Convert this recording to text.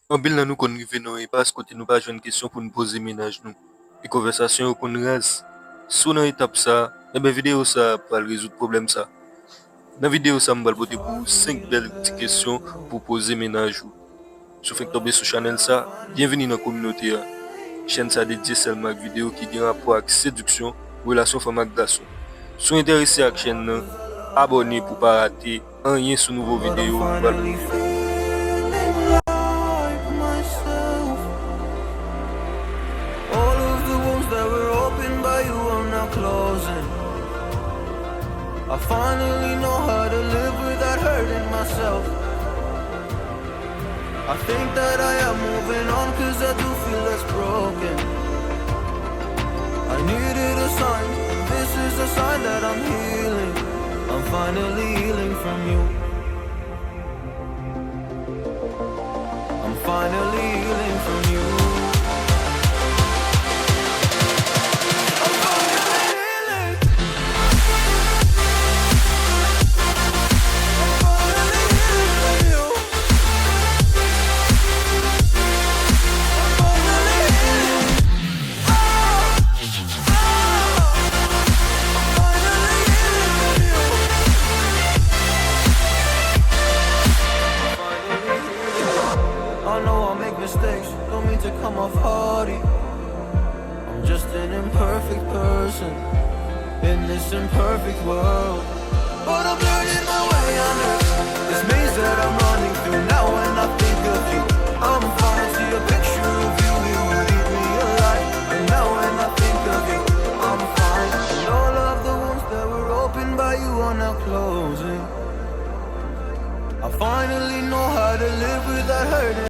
En pile nan nou kon rive nan ipas kote nou pa jwenn kesyon pou nou poze menaj nou. E konversasyon yo kon raz. Sou nan etap sa, video sa pral rezout problem sa. Nan video sa mbal bote pou 5 bel ti kesyon pou poze menaj ou. Sou fek tobe sou chanel sa, bienveni nan kominote ya. Chen sa dedye selman ak video ki gen rapor ak seduksyon, relasyon fama ak gason. Sou interese ak chen nan, abone pou pa rate anyen sou nouvo video. I finally know how to live without hurting myself. I think that I am moving on cause I do feel less broken. I needed a sign, this is a sign that I'm healing. I'm finally healing from you. I'm finally healing from you. Mistakes, don't mean to come off hardy. I'm just an imperfect person in this imperfect world, but I'm learning my way under. This means that I'm